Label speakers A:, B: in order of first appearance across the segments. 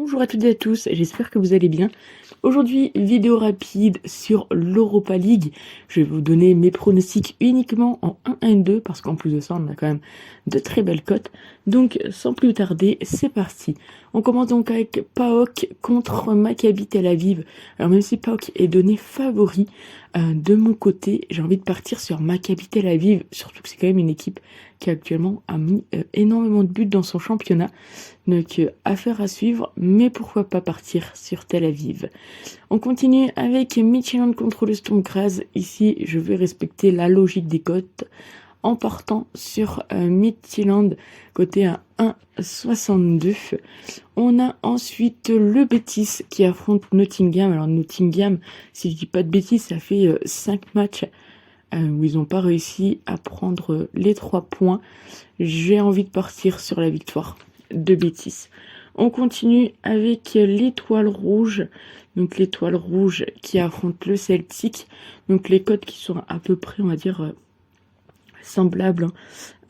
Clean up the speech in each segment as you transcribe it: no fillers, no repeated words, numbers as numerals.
A: Bonjour à toutes et à tous, j'espère que vous allez bien. Aujourd'hui, vidéo rapide sur l'Europa League. Je vais vous donner mes pronostics uniquement en 1-2 parce qu'en plus de ça, on a quand même de très belles cotes. Donc, sans plus tarder, c'est parti. On commence donc avec PAOK contre Maccabi Tel Aviv. Alors même si PAOK est donné favori, de mon côté, j'ai envie de partir sur Maccabi Tel Aviv, surtout que c'est quand même une équipe qui actuellement a mis énormément de buts dans son championnat. Donc, affaire à suivre, mais pourquoi pas partir sur Tel Aviv. On continue avec Midtjylland contre le Sturm Graz. Ici, je vais respecter la logique des cotes en partant sur Midtjylland, côté à 1,62. On a ensuite le Betis qui affronte Nottingham. Alors Nottingham, si je dis pas de bêtises, ça fait 5 matchs où ils n'ont pas réussi à prendre les 3 points. J'ai envie de partir sur la victoire de Betis. On continue avec l'Étoile Rouge. Donc l'Étoile Rouge qui affronte le Celtic. Donc les cotes qui sont à peu près, on va dire, semblables.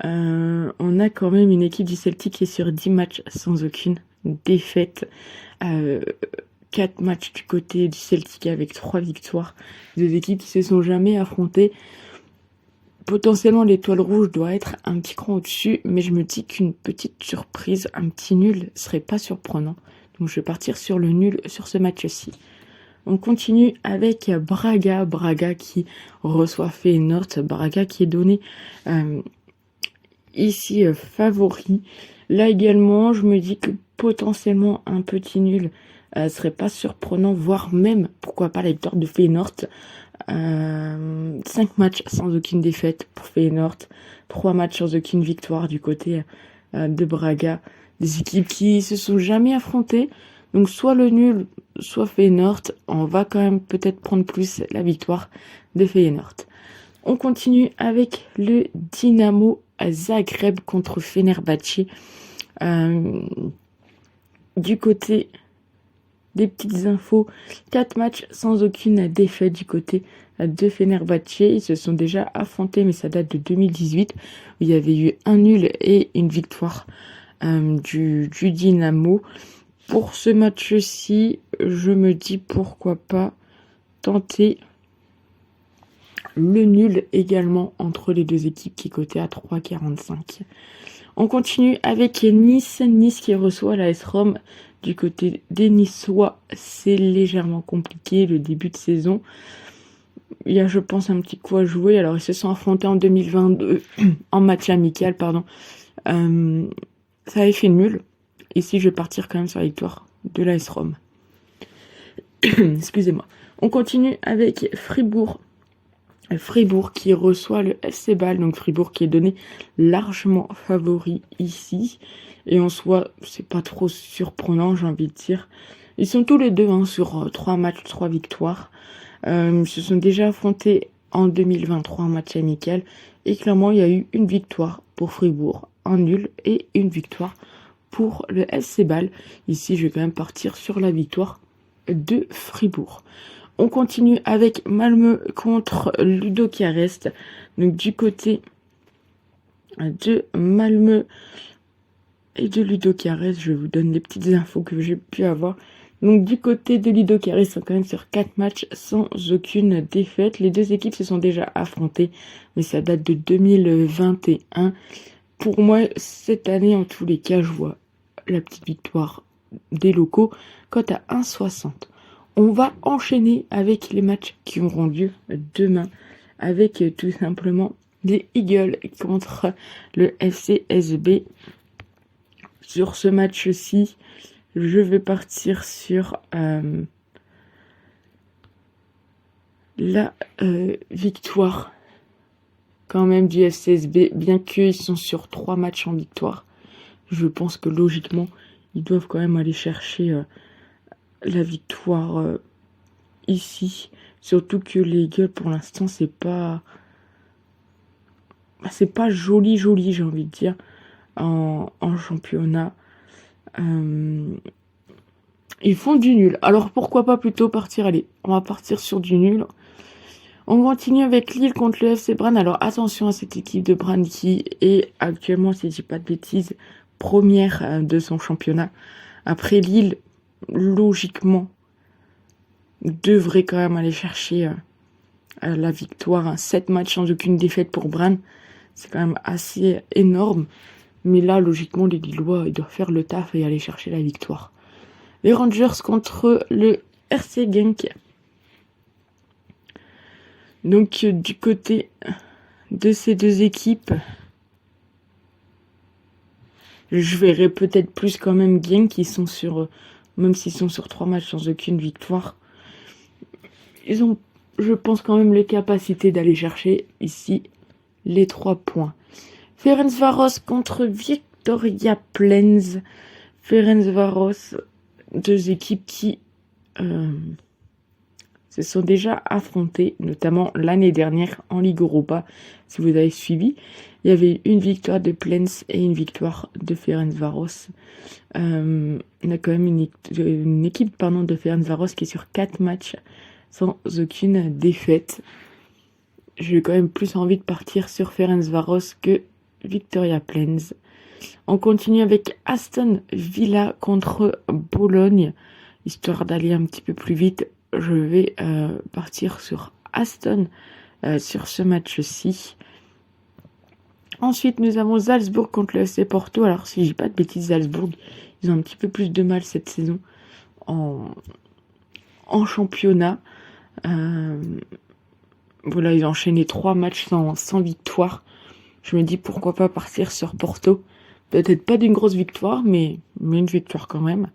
A: On a quand même une équipe du Celtic qui est sur 10 matchs sans aucune défaite. 4 matchs du côté du Celtic avec 3 victoires. Deux équipes qui se sont jamais affrontées. Potentiellement, l'Étoile Rouge doit être un petit cran au-dessus, mais je me dis qu'une petite surprise, un petit nul, serait pas surprenant. Donc je vais partir sur le nul sur ce match-ci. On continue avec Braga. Braga qui reçoit Feyenoord. Braga qui est donné ici favori. Là également, je me dis que potentiellement un petit nul serait pas surprenant, voire même, pourquoi pas, la victoire de Feyenoord. 5 matchs sans aucune défaite pour Feyenoord, 3 matchs sans aucune victoire du côté de Braga. Des équipes qui se sont jamais affrontées. Donc soit le nul, soit Feyenoord. On va quand même peut-être prendre plus la victoire de Feyenoord. On continue avec le Dynamo Zagreb contre Fenerbahçe. Du côté des petites infos, 4 matchs sans aucune défaite du côté de Fenerbahçe. Ils se sont déjà affrontés, mais ça date de 2018, où il y avait eu un nul et une victoire du Dynamo. Pour ce match-ci, je me dis pourquoi pas tenter le nul également entre les deux équipes qui est coté à 3,45. On continue avec Nice. Nice qui reçoit l'AS Rome. Du côté des Niçois, c'est légèrement compliqué le début de saison. Il y a, je pense, un petit coup à jouer. Alors, ils se sont affrontés en 2022, en match amical, pardon. Ça avait fait nul. Ici, je vais partir quand même sur la victoire de l'AS Rome. Excusez-moi. On continue avec Fribourg. Fribourg qui reçoit le FC Bâle, donc Fribourg qui est donné largement favori ici. Et en soi, c'est pas trop surprenant, j'ai envie de dire. Ils sont tous les deux sur 3 matchs, 3 victoires. Ils se sont déjà affrontés en 2023 en match amical. Et clairement, il y a eu une victoire pour Fribourg, un nul et une victoire pour le FC Bâle. Ici, je vais quand même partir sur la victoire de Fribourg. On continue avec Malmö contre Ludogorets. Donc du côté de Malmö et de Ludogorets, je vous donne les petites infos que j'ai pu avoir. Donc du côté de Ludogorets, ils sont quand même sur 4 matchs sans aucune défaite. Les deux équipes se sont déjà affrontées, mais ça date de 2021. Pour moi, cette année, en tous les cas, je vois la petite victoire des locaux, cote à 1,60. On va enchaîner avec les matchs qui auront lieu demain, avec tout simplement les Eagles contre le FCSB. Sur ce match-ci, je vais partir sur la victoire quand même du FCSB, bien qu'ils sont sur 3 matchs en victoire. Je pense que logiquement, ils doivent quand même aller chercher la victoire ici. Surtout que les Eagles, pour l'instant, c'est pas joli, j'ai envie de dire, en championnat. Ils font du nul. Alors pourquoi pas plutôt partir, allez, on va partir sur du nul. On continue avec Lille contre le FC Brann. Alors attention à cette équipe de Brann qui est actuellement, si je dis pas de bêtises, première de son championnat. Après Lille, logiquement, devrait quand même aller chercher la victoire. 7 matchs sans aucune défaite pour Brann. C'est quand même assez énorme. Mais là, logiquement, les Lillois, ils doivent faire le taf et aller chercher la victoire. Les Rangers contre le RC Genk. Donc, du côté de ces deux équipes, je verrais peut-être plus quand même Genk qui sont même s'ils sont sur 3 matchs sans aucune victoire. Ils ont, je pense, quand même les capacités d'aller chercher ici les 3 points. Ferencváros contre Victoria Plzeň. Ferencváros, deux équipes qui se sont déjà affrontées, notamment l'année dernière en Ligue Europa. Si vous avez suivi, il y avait une victoire de Plzeň et une victoire de Ferencváros. On a quand même une équipe de Ferencváros qui est sur 4 matchs sans aucune défaite. J'ai quand même plus envie de partir sur Ferencváros que Victoria Plzeň. On continue avec Aston Villa contre Bologne. Histoire d'aller un petit peu plus vite, je vais partir sur Aston sur ce match-ci. Ensuite, nous avons Salzbourg contre le FC Porto. Alors, si je dis pas de bêtises, Salzbourg, ils ont un petit peu plus de mal cette saison en championnat. Voilà, ils ont enchaîné 3 matchs sans victoire. Je me dis pourquoi pas partir sur Porto. Peut-être pas d'une grosse victoire, mais une victoire quand même.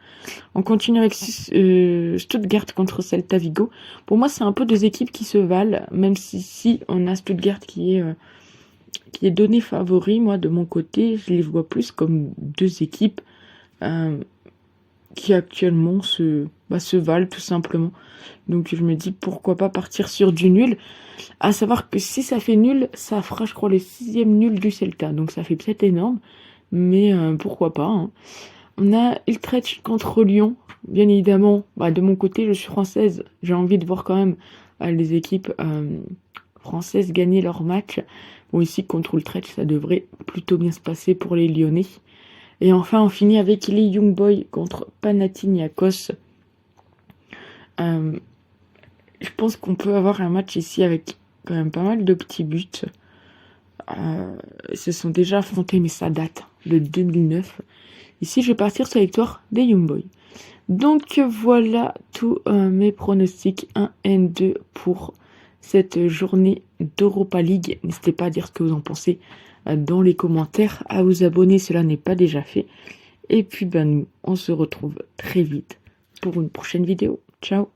A: On continue avec Stuttgart contre Celta Vigo. Pour moi, c'est un peu deux équipes qui se valent, même si on a Stuttgart qui est donné favori. Moi, de mon côté, je les vois plus comme deux équipes qui actuellement se valent tout simplement. Donc je me dis pourquoi pas partir sur du nul. À savoir que si ça fait nul, ça fera je crois le 6e nul du Celta. Donc ça fait peut-être énorme, mais pourquoi pas. Hein. On a Utrecht contre Lyon. Bien évidemment, de mon côté, je suis française. J'ai envie de voir quand même les équipes françaises gagner leur match. Bon, ici contre Utrecht, ça devrait plutôt bien se passer pour les Lyonnais. Et enfin, on finit avec les Young Boys contre Panathinaikos. Je pense qu'on peut avoir un match ici avec quand même pas mal de petits buts. Ils se sont déjà affrontés, mais ça date de 2009. Ici, je vais partir sur la victoire des Young Boys. Donc voilà tous mes pronostics 1 et 2 pour cette journée d'Europa League. N'hésitez pas à dire ce que vous en pensez dans les commentaires, à vous abonner, cela n'est pas déjà fait. Et puis nous, on se retrouve très vite pour une prochaine vidéo. Ciao!